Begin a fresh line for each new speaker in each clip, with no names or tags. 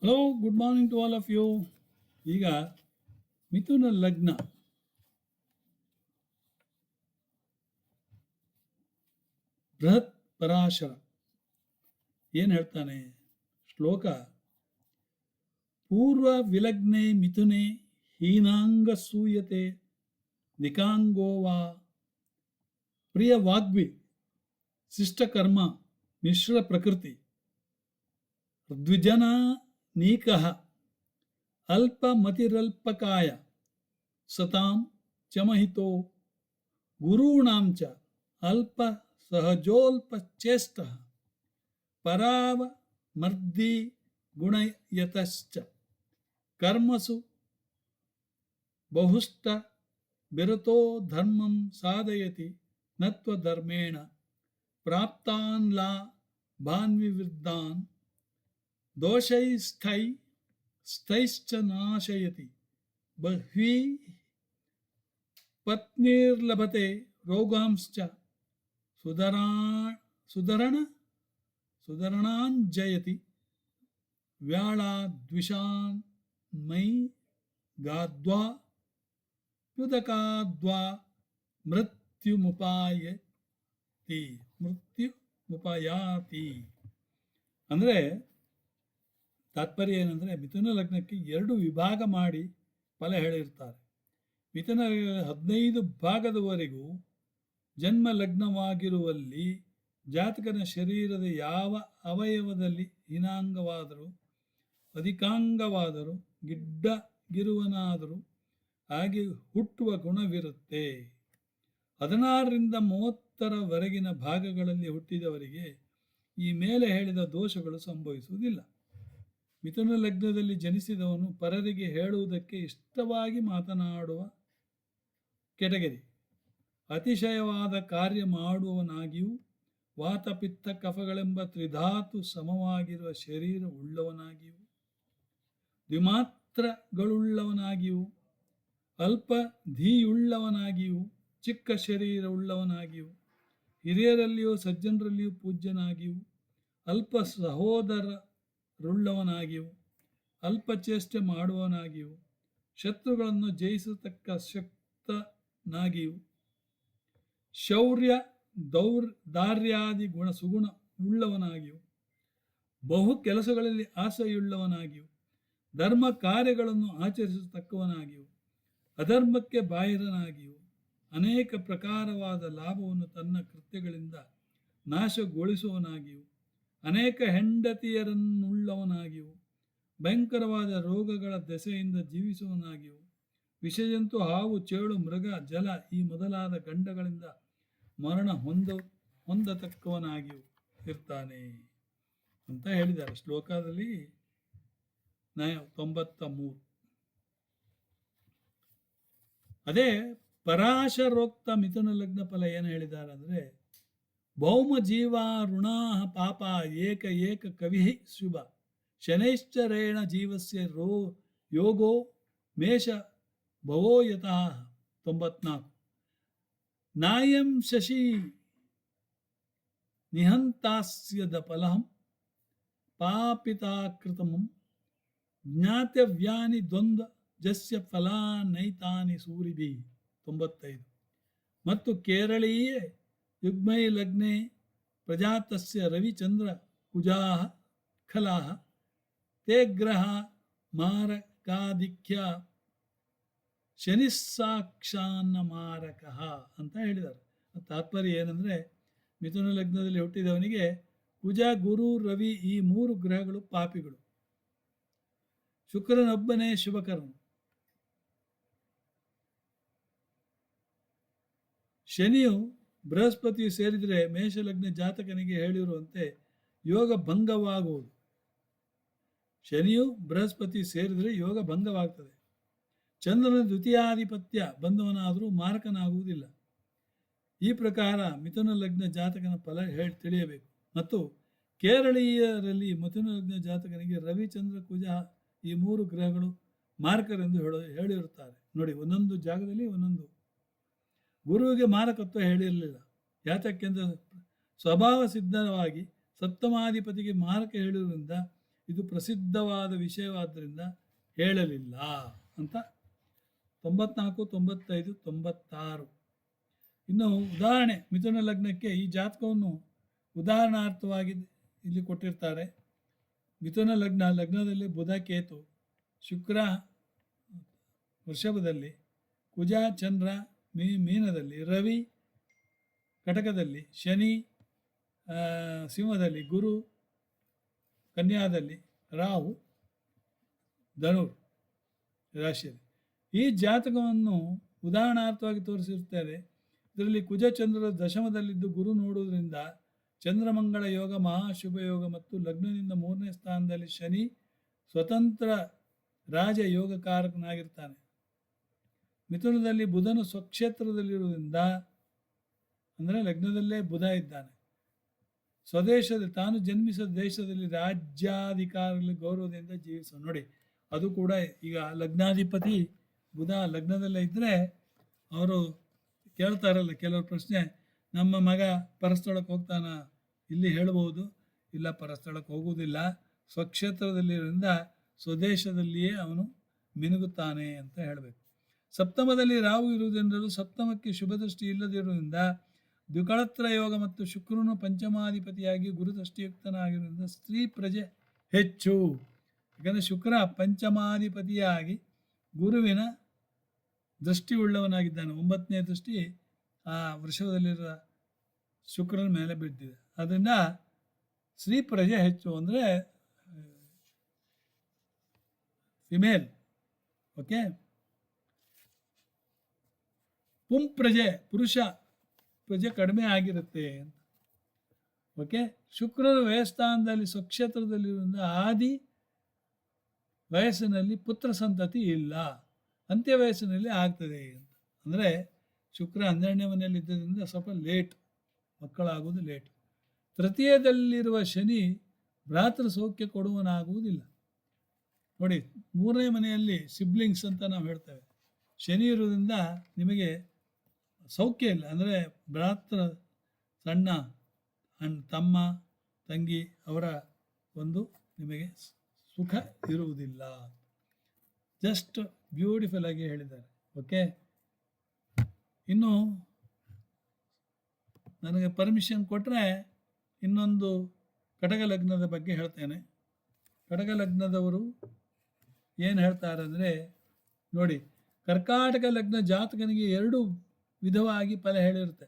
Hello, good morning to all of you. ಈಗ ಮಿಥುನ ಲಗ್ನ, ಬೃಹತ್ ಪರಾಶರ ಏನು ಹೇಳ್ತಾನೆ ಶ್ಲೋಕ. ಪೂರ್ವ ವಿಲಗ್ನೆ ಮಿಥುನೆ ಹೀನಾಂಗ ಸೂಯತೆ ನಿಕಾಂಗೋವಾ ಪ್ರಿಯ ವಾಗ್ವಿ ಶಿಷ್ಟಕರ್ಮ ಮಿಶ್ರ ಪ್ರಕೃತಿ ದ್ವಿಜನ ನೀಕಃ ಅಲ್ಪಮತಿರಲ್ಪಕಾಯ ಸತಾಂ ಚಮಹಿತೋ ಗುರುಣಾಂ ಚ ಅಲ್ಪ ಸಹಜೋಲ್ಪಚೇಷ್ಟಃ ಪರಾವ ಮರ್ದಿ ಗುಣಯತಶ್ಚ ಕರ್ಮಸು ಬಹುಷ್ಟ ಬಿರತೋ ಧರ್ಮಂ ಸಾಧಯತಿ ನತ್ವಧರ್ಮೇಣ ಪ್ರಾಪ್ತಾನ್ ಲಾ ಭಾನ್ವಿವೃದ್ಧಾನ್ ದೋಷೈಸ್ಥೈಶ್ಚ ನಾಶಯತಿ ಬಹ್ವೀ ಪತ್ನಿರ್ಲಭತೆ ರೋಗಾಂಶ್ಚ ಸುಧರಣಾಂಜಯತಿ ವ್ಯಾಳಾದ್ವಿಷಾನ್ ಮೈ ಗಾದ್ವಾ ಪ್ಯುದಕಾದ್ವಾ ಮೃತ್ಯುಮುಪಾಯಾತಿ. ಅಂದರೆ ತಾತ್ಪರ್ಯ ಏನಂದರೆ, ಮಿಥುನ ಲಗ್ನಕ್ಕೆ 2 ವಿಭಾಗ ಮಾಡಿ ಫಲ ಹೇಳಿರ್ತಾರೆ. ಮಿಥುನ 15 ಭಾಗದವರೆಗೂ ಜನ್ಮ ಲಗ್ನವಾಗಿರುವಲ್ಲಿ ಜಾತಕನ ಶರೀರದ ಯಾವ ಅವಯವದಲ್ಲಿ ಹೀನಾಂಗವಾದರೂ ಅಧಿಕಾಂಗವಾದರೂ ಗಿಡ್ಡಗಿರುವನಾದರೂ ಹಾಗೆ ಹುಟ್ಟುವ ಗುಣವಿರುತ್ತೆ. 16ರಿಂದ 30ರವರೆಗಿನ ಭಾಗಗಳಲ್ಲಿ ಹುಟ್ಟಿದವರಿಗೆ ಈ ಮೇಲೆ ಹೇಳಿದ ದೋಷಗಳು ಸಂಭವಿಸುವುದಿಲ್ಲ. ಮಿಥುನ ಲಗ್ನದಲ್ಲಿ ಜನಿಸಿದವನು ಪರರಿಗೆ ಹೇಳುವುದಕ್ಕೆ ಇಷ್ಟವಾಗಿ ಮಾತನಾಡುವ ಕೆಟಗರಿ, ಅತಿಶಯವಾದ ಕಾರ್ಯ ಮಾಡುವವನಾಗಿಯೂ ವಾತ ಪಿತ್ತ ಕಫಗಳೆಂಬ ತ್ರಿಧಾತು ಸಮವಾಗಿರುವ ಶರೀರ ಉಳ್ಳವನಾಗಿಯೂ ದ್ವಿಮಾತ್ರಗಳುಳ್ಳವನಾಗಿಯೂ ಅಲ್ಪ ಧೀಯುಳ್ಳವನಾಗಿಯೂ ಚಿಕ್ಕ ಶರೀರ ಉಳ್ಳವನಾಗಿಯೂ ಹಿರಿಯರಲ್ಲಿಯೂ ಸಜ್ಜನರಲ್ಲಿಯೂ ಪೂಜ್ಯನಾಗಿಯೂ ಅಲ್ಪ ಸಹೋದರರುಳ್ಳವನಾಗಿಯೂ ಅಲ್ಪಚೇಷ್ಟೆ ಮಾಡುವವನಾಗಿಯೂ ಶತ್ರುಗಳನ್ನು ಜಯಿಸತಕ್ಕ ಶಕ್ತನಾಗಿಯೂ ಶೌರ್ಯ ದಾರ್ಯಾದಿ ಸುಗುಣ ಉಳ್ಳವನಾಗಿಯೂ ಬಹು ಕೆಲಸಗಳಲ್ಲಿ ಆಸೆಯುಳ್ಳವನಾಗಿಯೂ ಧರ್ಮ ಕಾರ್ಯಗಳನ್ನು ಆಚರಿಸತಕ್ಕವನಾಗಿಯೂ ಅಧರ್ಮಕ್ಕೆ ಬಾಹಿರನಾಗಿಯೂ ಅನೇಕ ಪ್ರಕಾರವಾದ ಲಾಭವನ್ನು ತನ್ನ ಕೃತ್ಯಗಳಿಂದ ನಾಶಗೊಳಿಸುವವನಾಗಿಯೂ ಅನೇಕ ಹೆಂಡತಿಯರನ್ನುಳ್ಳವನಾಗಿಯೂ ಭಯಂಕರವಾದ ರೋಗಗಳ ದೆಸೆಯಿಂದ ಜೀವಿಸುವವನಾಗಿಯೂ ವಿಷಜಂತು ಹಾವು ಚೇಳು ಮೃಗ ಜಲ ಈ ಮೊದಲಾದ ಗಂಡಗಳಿಂದ ಮರಣ ಹೊಂದತಕ್ಕವನಾಗಿಯೂ ಇರ್ತಾನೆ ಅಂತ ಹೇಳಿದ್ದಾರೆ ಶ್ಲೋಕದಲ್ಲಿ 93. ಅದೇ ಪರಾಶರೋಕ್ತ ಮಿಥುನ ಲಗ್ನ ಫಲ ಏನು ಹೇಳಿದ್ದಾರೆ ಅಂದರೆ, ಭೌಮ ಜೀವ ಋಣಾ ಪಾಪ ಏಕ ಏಕ ಕವಿ ಶುಭ ಶನೈಶ್ಚರೇಣ ಜೀವಸ್ಯ ಯೋಗೋ ಮೇಷ ಭವೋ ಯತಃ. 94. ನಾಯಂ ಶಶಿ ನಿಹಂತಾಸ್ಯದ ಫಲಹಂ ಪಾಪಿತಾಕೃತಮಂ ಜ್ಞಾತವ್ಯಾನಿ ದ್ವಂದ್ವ ಜಸ್ಯ ಫಲಾನೈತಾನಿ ಸೂರಿಭಿ. 95. ಮತ್ತು ಕೇರಳೀಯೇ ಯುಗ್ಮೈ ಲಗ್ನೆ ಪ್ರಜಾತಸ್ಯ ರವಿಚಂದ್ರ ಕುಜಾಹ ಖಲಾಹ ತೇ ಗ್ರಹ ಮಾರಕಾಧಿಕ್ಯ ಶನಿಸ್ಸಾಕ್ಷಾನ್ನ ಮಾರಕಃ ಅಂತ ಹೇಳಿದ್ದಾರೆ. ತಾತ್ಪರ್ಯ ಏನಂದರೆ, ಮಿಥುನ ಲಗ್ನದಲ್ಲಿ ಹುಟ್ಟಿದವನಿಗೆ ಕುಜ ಗುರು ರವಿ ಈ 3 ಗ್ರಹಗಳು ಪಾಪಿಗಳು. ಶುಕ್ರನೊಬ್ಬನೇ ಶುಭಕರನು. ಶನಿಯು ಬೃಹಸ್ಪತಿಯು ಸೇರಿದರೆ ಮೇಷಲಗ್ನ ಜಾತಕನಿಗೆ ಹೇಳಿರುವಂತೆ ಯೋಗ ಭಂಗವಾಗುವುದು. ಶನಿಯು ಬೃಹಸ್ಪತಿ ಸೇರಿದರೆ ಯೋಗ ಭಂಗವಾಗ್ತದೆ. ಚಂದ್ರನ ದ್ವಿತೀಯಾಧಿಪತ್ಯ ಬಂದವನಾದರೂ ಮಾರಕನಾಗುವುದಿಲ್ಲ. ಈ ಪ್ರಕಾರ ಮಿಥುನ ಲಗ್ನ ಜಾತಕನ ಫಲ ತಿಳಿಯಬೇಕು. ಮತ್ತು ಕೇರಳೀಯರಲ್ಲಿ ಮಿಥುನ ಲಗ್ನ ಜಾತಕನಿಗೆ ರವಿ ಚಂದ್ರ ಕುಜ ಈ 3 ಗ್ರಹಗಳು ಮಾರಕರೆಂದು ಹೇಳಿರುತ್ತಾರೆ. ನೋಡಿ, ಒಂದೊಂದು ಜಾಗದಲ್ಲಿ ಒಂದೊಂದು. ಗುರುವಿಗೆ ಮಾರಕತ್ವ ಹೇಳಿರಲಿಲ್ಲ. ಯಾತಕ್ಕೆಂದರೆ ಸ್ವಭಾವ ಸಿದ್ಧವಾಗಿ ಸಪ್ತಮಾಧಿಪತಿಗೆ ಮಾರಕ ಹೇಳಿರುವುದರಿಂದ ಇದು ಪ್ರಸಿದ್ಧವಾದ ವಿಷಯವಾದ್ದರಿಂದ ಹೇಳಲಿಲ್ಲ ಅಂತ 94, 95, 96. ಇನ್ನು ಉದಾಹರಣೆ ಮಿಥುನ ಲಗ್ನಕ್ಕೆ ಈ ಜಾತಕವನ್ನು ಉದಾಹರಣಾರ್ಥವಾಗಿ ಇಲ್ಲಿ ಕೊಟ್ಟಿರ್ತಾರೆ. ಮಿಥುನ ಲಗ್ನದಲ್ಲಿ ಬುಧ ಕೇತು, ಶುಕ್ರ ವೃಷಭದಲ್ಲಿ, ಕುಜ ಚಂದ್ರ ಮೀನದಲ್ಲಿ, ರವಿ ಕಟಕದಲ್ಲಿ, ಶನಿ ಸಿಂಹದಲ್ಲಿ, ಗುರು ಕನ್ಯಾದಲ್ಲಿ, ರಾಹು ಧನುರ್ ರಾಶಿಯಲ್ಲಿ. ಈ ಜಾತಕವನ್ನು ಉದಾಹರಣಾರ್ಥವಾಗಿ ತೋರಿಸಿರುತ್ತಾರೆ. ಇದರಲ್ಲಿ ಕುಜ ಚಂದ್ರರು ದಶಮದಲ್ಲಿದ್ದು ಗುರು ನೋಡುವುದರಿಂದ ಚಂದ್ರಮಂಗಳ ಯೋಗ, ಮಹಾಶುಭ ಯೋಗ ಮತ್ತು ಲಗ್ನದಿಂದ 3ನೇ ಸ್ಥಾನದಲ್ಲಿ ಶನಿ ಸ್ವತಂತ್ರ ರಾಜ ಯೋಗಕಾರಕನಾಗಿರ್ತಾನೆ. ಮಿಥುನದಲ್ಲಿ ಬುಧನು ಸ್ವಕ್ಷೇತ್ರದಲ್ಲಿರುವುದರಿಂದ, ಅಂದರೆ ಲಗ್ನದಲ್ಲೇ ಬುಧ ಇದ್ದಾನೆ, ಸ್ವದೇಶದಲ್ಲಿ ತಾನು ಜನ್ಮಿಸಿದ ದೇಶದಲ್ಲಿ ರಾಜ್ಯಾಧಿಕಾರದಲ್ಲಿ ಗೌರವದಿಂದ ಜೀವಿಸೋ. ನೋಡಿ, ಅದು ಕೂಡ ಈಗ ಲಗ್ನಾಧಿಪತಿ ಬುಧ ಲಗ್ನದಲ್ಲೇ ಇದ್ದರೆ ಅವರು ಕೇಳ್ತಾರಲ್ಲ ಕೆಲವರು ಪ್ರಶ್ನೆ, ನಮ್ಮ ಮಗ ಪರಸ್ಥಳಕ್ಕೆ ಹೋಗ್ತಾನ? ಇಲ್ಲಿ ಹೇಳ್ಬೋದು, ಇಲ್ಲ ಪರಸ್ಥಳಕ್ಕೆ ಹೋಗುವುದಿಲ್ಲ, ಸ್ವಕ್ಷೇತ್ರದಲ್ಲಿರೋದ್ರಿಂದ ಸ್ವದೇಶದಲ್ಲಿಯೇ ಅವನು ಮಿನುಗುತ್ತಾನೆ ಅಂತ ಹೇಳಬೇಕು. ಸಪ್ತಮದಲ್ಲಿ ರಾಹು ಇರುವುದರಿಂದಲೂ ಸಪ್ತಮಕ್ಕೆ ಶುಭ ದೃಷ್ಟಿ ಇಲ್ಲದಿರುವುದರಿಂದ ದ್ವಿಕಳತ್ರ ಯೋಗ ಮತ್ತು ಶುಕ್ರನು ಪಂಚಮಾಧಿಪತಿಯಾಗಿ ಗುರುದೃಷ್ಟಿಯುಕ್ತನಾಗಿರುವುದರಿಂದ ಸ್ತ್ರೀ ಪ್ರಜೆ ಹೆಚ್ಚು. ಯಾಕಂದರೆ ಶುಕ್ರ ಪಂಚಮಾಧಿಪತಿಯಾಗಿ ಗುರುವಿನ ದೃಷ್ಟಿ ಉಳ್ಳವನಾಗಿದ್ದಾನೆ. 9ನೇ ದೃಷ್ಟಿ ಆ ವೃಷಭದಲ್ಲಿರುವ ಶುಕ್ರನ ಮೇಲೆ ಬಿದ್ದಿದೆ. ಅದರಿಂದ ಸ್ತ್ರೀ ಪ್ರಜೆ ಹೆಚ್ಚು, ಅಂದರೆ ಫಿಮೇಲ್. ಓಕೆ. ಪ್ರಜೆ ಪುರುಷ ಪ್ರಜೆ ಕಡಿಮೆ ಆಗಿರುತ್ತೆ ಅಂತ. ಓಕೆ. ಶುಕ್ರನ ವಯಸ್ಥಾನದಲ್ಲಿ ಸ್ವಕ್ಷೇತ್ರದಲ್ಲಿರುವುದರಿಂದ ಆದಿ ವಯಸ್ಸಿನಲ್ಲಿ ಪುತ್ರ ಸಂತತಿ ಇಲ್ಲ, ಅಂತ್ಯ ವಯಸ್ಸಿನಲ್ಲಿ ಆಗ್ತದೆ ಅಂತ. ಅಂದರೆ ಶುಕ್ರ 12ನೇ ಮನೆಯಲ್ಲಿ ಇದ್ದರಿಂದ ಸ್ವಲ್ಪ ಲೇಟ್, ಮಕ್ಕಳಾಗುವುದು ಲೇಟ್. ತೃತೀಯದಲ್ಲಿರುವ ಶನಿ ಭ್ರಾತೃ ಸೌಖ್ಯ ಕೊಡುವನಾಗುವುದಿಲ್ಲ. ನೋಡಿ, 3ನೇ ಮನೆಯಲ್ಲಿ ಸಿಬ್ಲಿಂಗ್ಸ್ ಅಂತ ನಾವು ಹೇಳ್ತೇವೆ. ಶನಿ ಇರುವುದರಿಂದ ನಿಮಗೆ ಸೌಖ್ಯ ಇಲ್ಲ, ಅಂದರೆ ಭ್ರಾತೃ ಸಣ್ಣ ತಮ್ಮ ತಂಗಿ ಅವರ ಒಂದು ನಿಮಗೆ ಸುಖ ಇರುವುದಿಲ್ಲ. ಜಸ್ಟ್ ಬ್ಯೂಟಿಫುಲ್ ಆಗಿ ಹೇಳಿದ್ದಾರೆ. ಓಕೆ. ಇನ್ನು ನನಗೆ ಪರ್ಮಿಷನ್ ಕೊಟ್ಟರೆ ಇನ್ನೊಂದು ಕಟಕ ಲಗ್ನದ ಬಗ್ಗೆ ಹೇಳ್ತೇನೆ. ಕಟಕ ಲಗ್ನದವರು ಏನು ಹೇಳ್ತಾರೆ ಅಂದರೆ, ನೋಡಿ, ಕರ್ಕಾಟಕ ಲಗ್ನ ಜಾತಕನಿಗೆ 2 ವಿಧವಾಗಿ ಫಲ ಹೇಳಿರುತ್ತೆ.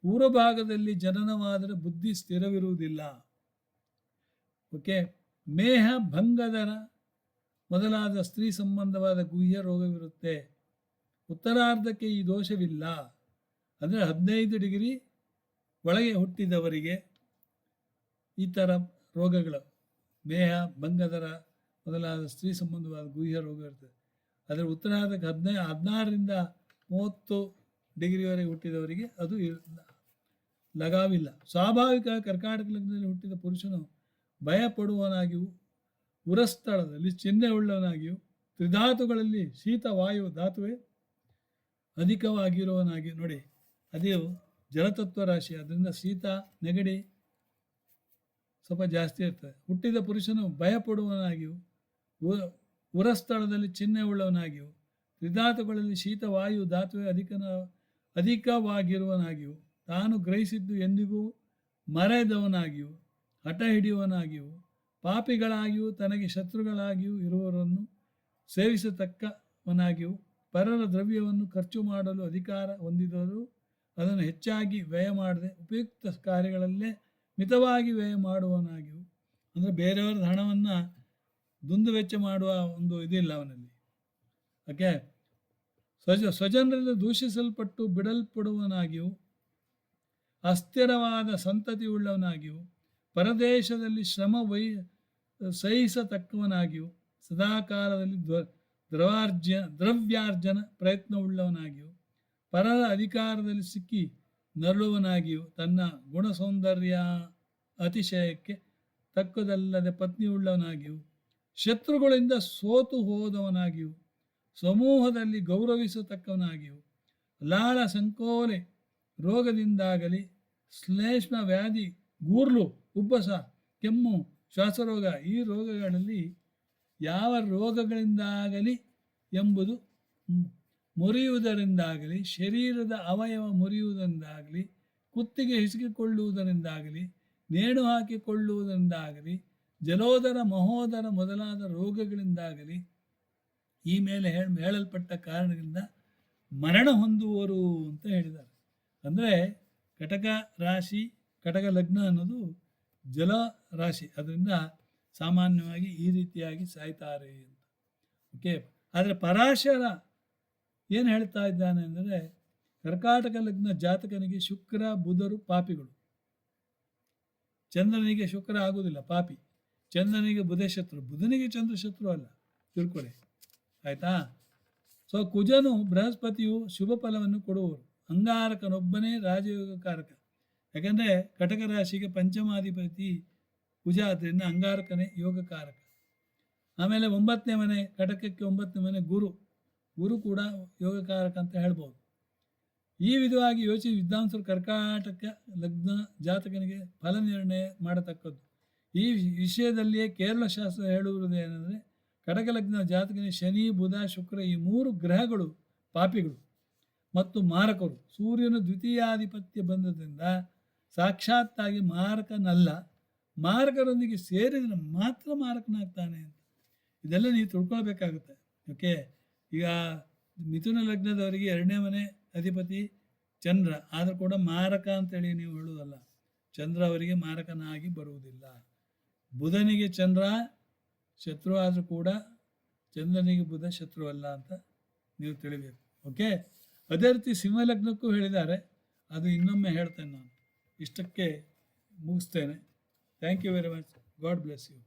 ಪೂರ್ವ ಭಾಗದಲ್ಲಿ ಜನನವಾದರೆ ಬುದ್ಧಿ ಸ್ಥಿರವಿರುವುದಿಲ್ಲ. ಓಕೆ. ಮೇಹ ಭಂಗದರ ಮೊದಲಾದ ಸ್ತ್ರೀ ಸಂಬಂಧವಾದ ಗುಹ್ಯ ರೋಗವಿರುತ್ತೆ. ಉತ್ತರಾರ್ಧಕ್ಕೆ ಈ ದೋಷವಿಲ್ಲ. ಅಂದರೆ 15 ಡಿಗ್ರಿ ಒಳಗೆ ಹುಟ್ಟಿದವರಿಗೆ ಈ ಥರ ರೋಗಗಳು, ಮೇಹ ಭಂಗದರ ಮೊದಲಾದ ಸ್ತ್ರೀ ಸಂಬಂಧವಾದ ಗುಹ್ಯ ರೋಗ ಇರ್ತದೆ. ಅದರ ಉತ್ತರಾರ್ಧಕ್ಕೆ 16ರಿಂದ 30 ಡಿಗ್ರಿವರೆಗೆ ಹುಟ್ಟಿದವರಿಗೆ ಅದು ಲಗಾವಿಲ್ಲ. ಸ್ವಾಭಾವಿಕ ಕರ್ಕಾಟಕ ಲಗ್ನದಲ್ಲಿ ಹುಟ್ಟಿದ ಪುರುಷನು ಭಯಪಡುವವನಾಗಿಯೂ ಉರಸ್ಥಳದಲ್ಲಿ ಚಿಹ್ನೆ ಉಳ್ಳವನಾಗಿಯೂ ತ್ರಿಧಾತುಗಳಲ್ಲಿ ಶೀತ ವಾಯು ಧಾತುವೆ ಅಧಿಕವಾಗಿರುವವನಾಗಿ. ನೋಡಿ, ಅದು ಜಲತತ್ವ ರಾಶಿ, ಅದರಿಂದ ಶೀತ ನೆಗಡಿ ಸ್ವಲ್ಪ ಜಾಸ್ತಿ ಇರ್ತದೆ. ಹುಟ್ಟಿದ ಪುರುಷನು ಭಯಪಡುವವನಾಗಿಯೂ ಉರಸ್ಥಳದಲ್ಲಿ ಚಿಹ್ನೆ ಉಳ್ಳವನಾಗಿಯೂ ತ್ರಿಧಾತುಗಳಲ್ಲಿ ಶೀತ ವಾಯು ಧಾತುವೆ ಅಧಿಕವಾಗಿರುವವನಾಗಿಯೂ ತಾನು ಗ್ರಹಿಸಿದ್ದು ಎಂದಿಗೂ ಮರೆಯದವನಾಗಿಯೂ ಹಠ ಹಿಡಿಯುವವನಾಗಿಯೂ ಪಾಪಿಗಳಾಗಿಯೂ ತನಗೆ ಶತ್ರುಗಳಾಗಿಯೂ ಇರುವವರನ್ನು ಸೇವಿಸತಕ್ಕವನಾಗಿಯೂ ಪರರ ದ್ರವ್ಯವನ್ನು ಖರ್ಚು ಮಾಡಲು ಅಧಿಕಾರ ಹೊಂದಿದವರು ಅದನ್ನು ಹೆಚ್ಚಾಗಿ ವ್ಯಯ ಮಾಡದೆ ಉಪಯುಕ್ತ ಕಾರ್ಯಗಳಲ್ಲೇ ಮಿತವಾಗಿ ವ್ಯಯ ಮಾಡುವವನಾಗಿಯೂ, ಅಂದರೆ ಬೇರೆಯವರ ಹಣವನ್ನು ದುಂದು ವೆಚ್ಚ ಮಾಡುವ ಒಂದು ಇದಿಲ್ಲ ಅವನಲ್ಲಿ. ಓಕೆ. ಸ್ವಜನರಿಂದ ದೂಷಿಸಲ್ಪಟ್ಟು ಬಿಡಲ್ಪಡುವವನಾಗಿಯೂ ಅಸ್ಥಿರವಾದ ಸಂತತಿ ಉಳ್ಳವನಾಗಿಯೂ ಪರದೇಶದಲ್ಲಿ ಶ್ರಮ ಸಹಿಸತಕ್ಕವನಾಗಿಯೂ ಸದಾಕಾಲದಲ್ಲಿ ದ್ರವ್ಯಾರ್ಜನ ಪ್ರಯತ್ನವುಳ್ಳವನಾಗಿಯೂ ಪರರ ಅಧಿಕಾರದಲ್ಲಿ ಸಿಕ್ಕಿ ನರಳುವನಾಗಿಯೂ ತನ್ನ ಗುಣ ಸೌಂದರ್ಯ ಅತಿಶಯಕ್ಕೆ ತಕ್ಕದಲ್ಲದೆ ಪತ್ನಿಯುಳ್ಳವನಾಗಿಯೂ ಶತ್ರುಗಳಿಂದ ಸೋತು ಹೋದವನಾಗಿಯೂ ಸಮೂಹದಲ್ಲಿ ಗೌರವಿಸತಕ್ಕವನಾಗಿಯೂ ಲಾಳ ಸಂಕೋಲೆ ರೋಗದಿಂದಾಗಲಿ ಶ್ಲೇಷ್ಮ ವ್ಯಾಧಿ ಗೂರ್ಲು ಉಬ್ಬಸ ಕೆಮ್ಮು ಶ್ವಾಸರೋಗ, ಈ ರೋಗಗಳಲ್ಲಿ ಯಾವ ರೋಗಗಳಿಂದಾಗಲಿ ಎಂಬುದು ಮುರಿಯುವುದರಿಂದಾಗಲಿ, ಶರೀರದ ಅವಯವ ಮುರಿಯುವುದರಿಂದಾಗಲಿ, ಕುತ್ತಿಗೆ ಹಿಸುಕಿಕೊಳ್ಳುವುದರಿಂದಾಗಲಿ, ನೇಣು ಹಾಕಿಕೊಳ್ಳುವುದರಿಂದಾಗಲಿ, ಜಲೋದರ ಮಹೋದರ ಮೊದಲಾದ ರೋಗಗಳಿಂದಾಗಲಿ ಈ ಮೇಲೆ ಹೇಳಲ್ಪಟ್ಟ ಕಾರಣಗಳಿಂದ ಮರಣ ಹೊಂದುವರು ಅಂತ ಹೇಳಿದ್ದಾರೆ. ಅಂದರೆ ಕಟಕ ರಾಶಿ, ಕಟಕ ಲಗ್ನ ಅನ್ನೋದು ಜಲ ರಾಶಿ, ಅದರಿಂದ ಸಾಮಾನ್ಯವಾಗಿ ಈ ರೀತಿಯಾಗಿ ಸಾಯ್ತಾರೆ ಅಂತ. ಓಕೆ. ಆದರೆ ಪರಾಶರ ಏನು ಹೇಳ್ತಾ ಇದ್ದಾನೆ ಅಂದರೆ, ಕರ್ಕಾಟಕ ಲಗ್ನ ಜಾತಕನಿಗೆ ಶುಕ್ರ ಬುಧರು ಪಾಪಿಗಳು. ಚಂದ್ರನಿಗೆ ಶುಕ್ರ ಆಗುವುದಿಲ್ಲ, ಪಾಪಿ. ಚಂದ್ರನಿಗೆ ಬುಧ ಶತ್ರು, ಬುಧನಿಗೆ ಚಂದ್ರ ಶತ್ರು ಅಲ್ಲ, ತಿಳ್ಕೊಳ್ಳಿ ಆಯಿತಾ. ಸೊ ಕುಜನು ಬೃಹಸ್ಪತಿಯು ಶುಭ ಫಲವನ್ನು ಕೊಡುವವರು. ಅಂಗಾರಕನೊಬ್ಬನೇ ರಾಜಯೋಗಕಾರಕ. ಯಾಕಂದರೆ ಕಟಕ ರಾಶಿಗೆ ಪಂಚಮಾಧಿಪತಿ ಕುಜ, ಆದ್ದರಿಂದ ಅಂಗಾರಕನೇ ಯೋಗಕಾರಕ. ಆಮೇಲೆ 9ನೇ ಮನೆ, ಕಟಕಕ್ಕೆ 9ನೇ ಮನೆ ಗುರು ಕೂಡ ಯೋಗಕಾರಕ ಅಂತ ಹೇಳ್ಬೋದು. ಈ ವಿಧವಾಗಿ ಯೋಚಿಸಿ ವಿದ್ವಾಂಸರು ಕರ್ಕಾಟಕ ಲಗ್ನ ಜಾತಕನಿಗೆ ಫಲ ನಿರ್ಣಯ ಮಾಡತಕ್ಕದ್ದು. ಈ ವಿಷಯದಲ್ಲಿಯೇ ಕೇರಳ ಶಾಸ್ತ್ರ ಹೇಳುವುದೇನೆಂದರೆ, ಕಟಕ ಲಗ್ನ ಜಾತಕನಿಗೆ ಶನಿ, ಬುಧ, ಶುಕ್ರ ಈ 3 ಗ್ರಹಗಳು ಪಾಪಿಗಳು ಮತ್ತು ಮಾರಕರು. ಸೂರ್ಯನು ದ್ವಿತೀಯಾಧಿಪತ್ಯ ಬಂದದಿಂದ ಸಾಕ್ಷಾತ್ತಾಗಿ ಮಾರಕನಲ್ಲ, ಮಾರಕರೊಂದಿಗೆ ಸೇರಿದರೆ ಮಾತ್ರ ಮಾರಕನಾಗ್ತಾನೆ ಅಂತ. ಇದೆಲ್ಲ ನೀವು ತಿಳ್ಕೊಳ್ಬೇಕಾಗುತ್ತೆ. ಓಕೆ. ಈಗ ಮಿಥುನ ಲಗ್ನದವರಿಗೆ 2ನೇ ಮನೆ ಅಧಿಪತಿ ಚಂದ್ರ, ಆದರೂ ಕೂಡ ಮಾರಕ ಅಂತೇಳಿ ನೀವು ಹೇಳುವುದಲ್ಲ. ಚಂದ್ರ ಅವರಿಗೆ ಮಾರಕನಾಗಿ ಬರುವುದಿಲ್ಲ. ಬುಧನಿಗೆ ಚಂದ್ರ ಶತ್ರು ಆದರೂ ಕೂಡ ಚಂದ್ರನಿಗೆ ಬುಧ ಶತ್ರು ಅಲ್ಲ ಅಂತ ನೀವು ತಿಳಿಬೇಕು. ಓಕೆ. ಅದೇ ರೀತಿ ಸಿಂಹಲಗ್ನಕ್ಕೂ ಹೇಳಿದ್ದಾರೆ, ಅದು ಇನ್ನೊಮ್ಮೆ ಹೇಳ್ತೇನೆ ನಾನು. ಇಷ್ಟಕ್ಕೆ ಮುಗಿಸ್ತೇನೆ. Thank you very much. God bless you.